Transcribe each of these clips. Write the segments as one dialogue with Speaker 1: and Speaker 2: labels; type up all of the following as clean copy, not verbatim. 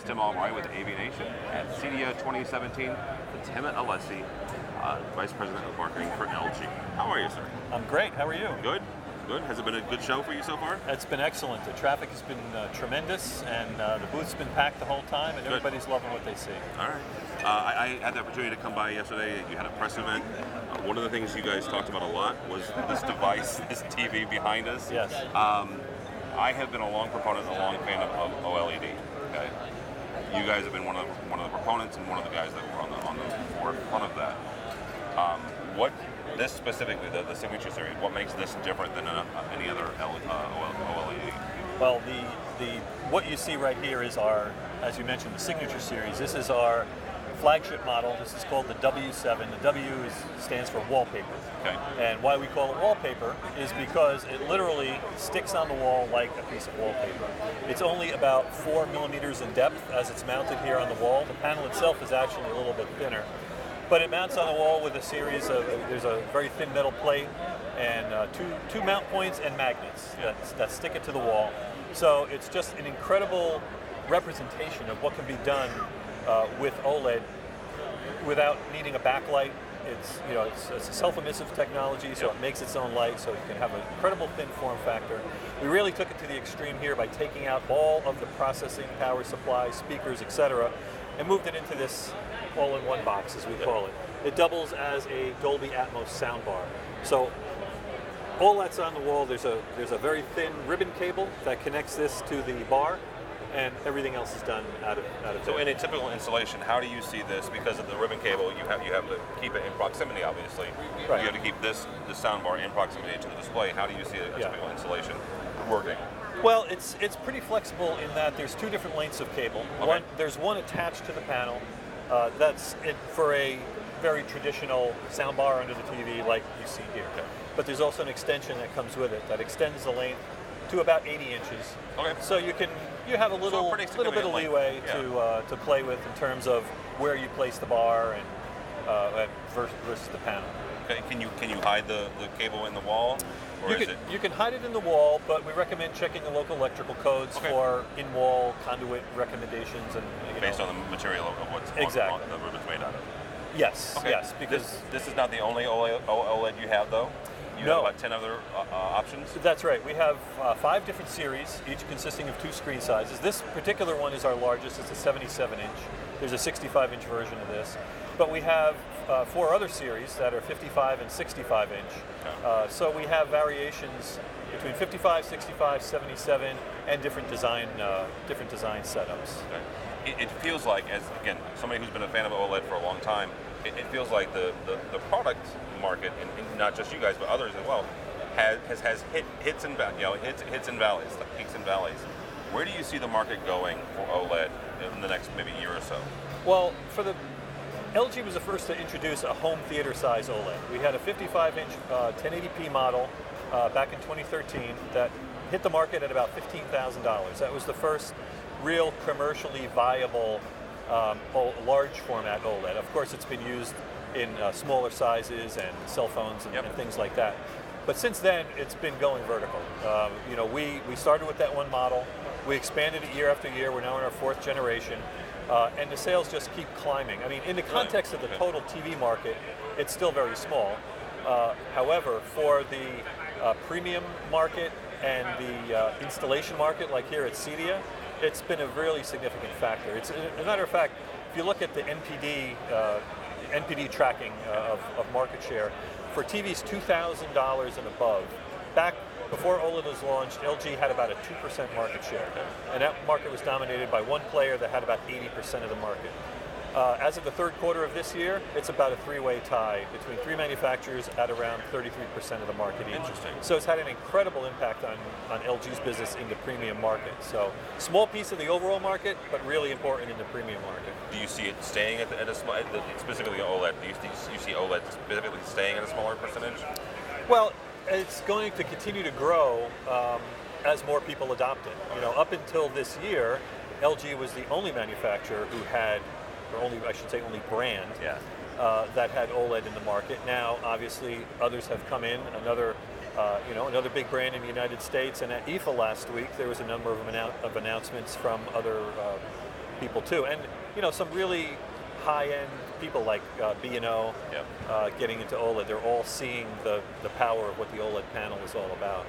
Speaker 1: is Tim Albright with AVNation at Cedia 2017 with Tim Alessi, Vice President of Marketing for LG. How are you, sir?
Speaker 2: I'm great. How are you?
Speaker 1: Good. Good. Has it been a good show for you so far?
Speaker 2: It's been excellent. The traffic has been tremendous, and the booth's been packed the whole time, and everybody's loving what they see.
Speaker 1: All right. I had the opportunity to come by yesterday. You had a press event. One of the things you guys talked about a lot was this device, this TV behind us.
Speaker 2: Yes.
Speaker 1: I have been a long proponent, a long fan of OLED. Okay. You guys have been one of the proponents and one of the guys that were on the forefront of that. What this specifically, the Signature Series, what makes this different than any other OLED?
Speaker 2: Well, what you see right here is our, as you mentioned, the Signature Series. This is our flagship model. This is called the W7. The W stands for Wallpaper.
Speaker 1: Okay.
Speaker 2: And why we call it Wallpaper is because it literally sticks on the wall like a piece of wallpaper. It's only about 4 millimeters in depth as it's mounted here on the wall. The panel itself is actually a little bit thinner. But it mounts on the wall with a series of, there's a very thin metal plate and two mount points and magnets that stick it to the wall. So it's just an incredible representation of what can be done with OLED without needing a backlight. It's a self-emissive technology, so it makes its own light, so you can have an incredible thin form factor. We really took it to the extreme here by taking out all of the processing, power supply, speakers, etc., and moved it into this all-in-one box, as we call it. It doubles as a Dolby Atmos soundbar. So all that's on the wall. There's a very thin ribbon cable that connects this to the bar, and everything else is done out of
Speaker 1: So in a typical installation, how do you see this? Because of the ribbon cable, you have to keep it in proximity, obviously.
Speaker 2: Right.
Speaker 1: You have to keep the soundbar in proximity to the display. How do you see a typical installation working?
Speaker 2: Well, it's pretty flexible in that there's two different lengths of cable.
Speaker 1: Okay.
Speaker 2: There's one attached to the panel. That's it for a very traditional soundbar under the TV like you see here.
Speaker 1: Okay.
Speaker 2: But there's also an extension that comes with it that extends the length to about 80 inches.
Speaker 1: Okay.
Speaker 2: So you have a little bit of leeway to play with in terms of where you place the bar and versus the panel.
Speaker 1: Okay. Can you hide the cable in the wall? Or
Speaker 2: You can hide it in the wall, but we recommend checking the local electrical codes for in-wall conduit recommendations and
Speaker 1: based on the material of what's the ribbon's made out of.
Speaker 2: Yes,
Speaker 1: okay.
Speaker 2: yes. Because
Speaker 1: this is not the only OLED you have, though. You have about 10 other options?
Speaker 2: That's right. We have 5 different series, each consisting of 2 screen sizes. This particular one is our largest. It's a 77-inch. There's a 65-inch version of this. But we have 4 other series that are 55 and 65-inch. So we have variations between 55, 65, 77, and different design setups.
Speaker 1: Okay. It feels like, as again, somebody who's been a fan of OLED for a long time, it feels like the product market, and not just you guys, but others as well, has hits and valleys, like peaks and valleys. Where do you see the market going for OLED in the next maybe year or so?
Speaker 2: Well, LG was the first to introduce a home theater size OLED. We had a 55-inch 1080p model back in 2013 that hit the market at about $15,000. That was the first real commercially viable large format OLED. Of course, it's been used in smaller sizes and cell phones and things like that. But since then, it's been going vertical. We started with that one model. We expanded it year after year. We're now in our 4th generation. And the sales just keep climbing. I mean, in the context of the total TV market, it's still very small. However, for the premium market and the installation market, like here at Cedia, it's been a really significant factor. As a matter of fact, if you look at the NPD tracking of market share, for TVs $2,000 and above, back before OLED was launched, LG had about a 2% market share. And that market was dominated by one player that had about 80% of the market. As of the 3rd quarter of this year, it's about a 3-way tie between 3 manufacturers at around 33% of the market each.
Speaker 1: Interesting.
Speaker 2: So it's had an incredible impact on LG's business in the premium market. So small piece of the overall market, but really important in the premium market.
Speaker 1: Do you see it staying at a specifically OLED? Do you see OLED specifically staying at a smaller percentage?
Speaker 2: Well, it's going to continue to grow as more people adopt it. Up until this year, LG was the only manufacturer who had, or only brand that had OLED in the market. Now, obviously, others have come in. Another big brand in the United States, and at IFA last week, there was a number of announcements from other people too. And some really high-end people like B&O getting into OLED. They're all seeing the power of what the OLED panel is all about.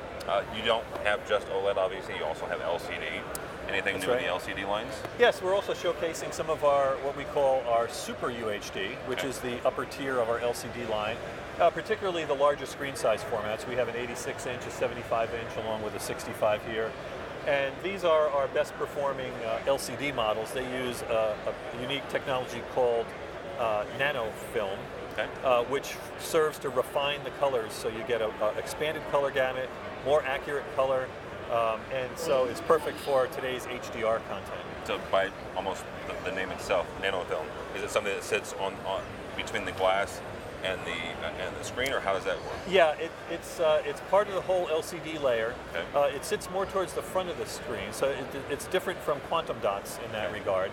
Speaker 1: You don't have just OLED, obviously. You also have LCD. Anything
Speaker 2: That's
Speaker 1: new
Speaker 2: right.
Speaker 1: in the LCD lines?
Speaker 2: Yes, we're also showcasing some of our what we call our Super UHD, which
Speaker 1: Okay.
Speaker 2: is the upper tier of our LCD line. Particularly the larger screen size formats. We have an 86-inch, a 75-inch, along with a 65 here. And these are our best performing LCD models. They use a unique technology called nanofilm,
Speaker 1: Okay.
Speaker 2: which serves to refine the colors so you get a expanded color gamut, more accurate color, and so it's perfect for today's HDR content.
Speaker 1: So by almost the name itself, nanofilm, is it something that sits on between the glass and the screen, or how does that work?
Speaker 2: Yeah, it's part of the whole LCD layer.
Speaker 1: Okay.
Speaker 2: It sits more towards the front of the screen, so it's different from quantum dots in that
Speaker 1: Okay.
Speaker 2: regard.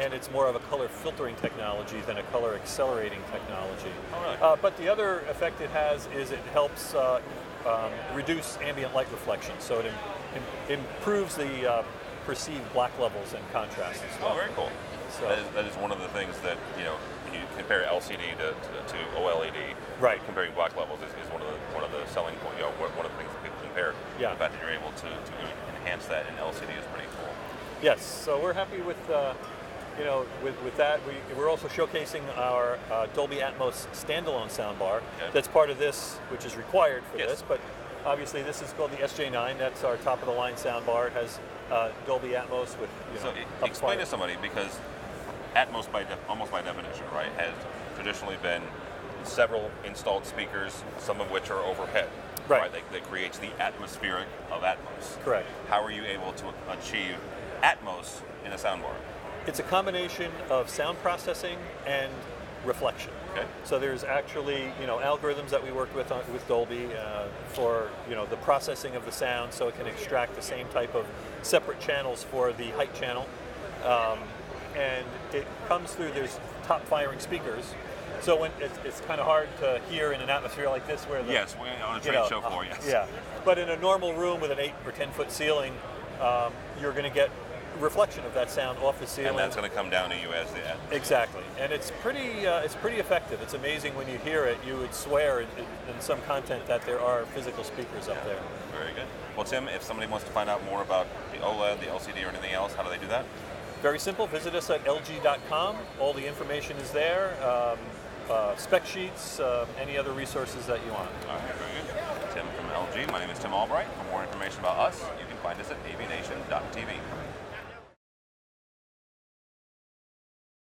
Speaker 2: And it's more of a color filtering technology than a color accelerating technology.
Speaker 1: Oh, really?
Speaker 2: But the other effect it has is it helps reduce ambient light reflection, so it improves the perceived black levels and contrast as well.
Speaker 1: Oh, very cool.
Speaker 2: So-
Speaker 1: That is one of the things that, when you compare LCD to OLED,
Speaker 2: Right.
Speaker 1: comparing black levels is one of the selling points. One of the things that people compare.
Speaker 2: Yeah.
Speaker 1: The fact that you're able to enhance that in LCD is pretty cool.
Speaker 2: Yes, so we're happy with with that. We're also showcasing our Dolby Atmos standalone soundbar.
Speaker 1: Okay.
Speaker 2: That's part of this, which is required for
Speaker 1: Yes.
Speaker 2: this. But obviously, this is called the SJ9. That's our top of the line soundbar. It has Dolby Atmos with
Speaker 1: So
Speaker 2: up
Speaker 1: explain
Speaker 2: front.
Speaker 1: to somebody, because Atmos almost by definition, right, has traditionally been several installed speakers, some of which are overhead.
Speaker 2: Right.
Speaker 1: That creates the atmospheric of Atmos.
Speaker 2: Correct.
Speaker 1: How are you able to achieve Atmos in a soundbar?
Speaker 2: It's a combination of sound processing and reflection.
Speaker 1: Okay.
Speaker 2: So there's actually algorithms that we worked with Dolby for the processing of the sound, so it can extract the same type of separate channels for the height channel, and it comes through. There's top firing speakers, so when it's kind of hard to hear in an atmosphere like this where the
Speaker 1: Yes, we're on a trade show floor, yes.
Speaker 2: yeah, but in a normal room with an 8 or 10 foot ceiling, you're going to get reflection of that sound off the ceiling.
Speaker 1: And that's going to come down to you as the
Speaker 2: Exactly, and it's pretty effective. It's amazing when you hear it. You would swear in some content that there are physical speakers up there.
Speaker 1: Very good. Well, Tim, if somebody wants to find out more about the OLED, the LCD, or anything else, how do they do that?
Speaker 2: Very simple. Visit us at lg.com. All the information is there. Spec sheets, any other resources that you want.
Speaker 1: All right, very good. Tim from LG. My name is Tim Albright. For more information about us, you can find us at AVNation.com.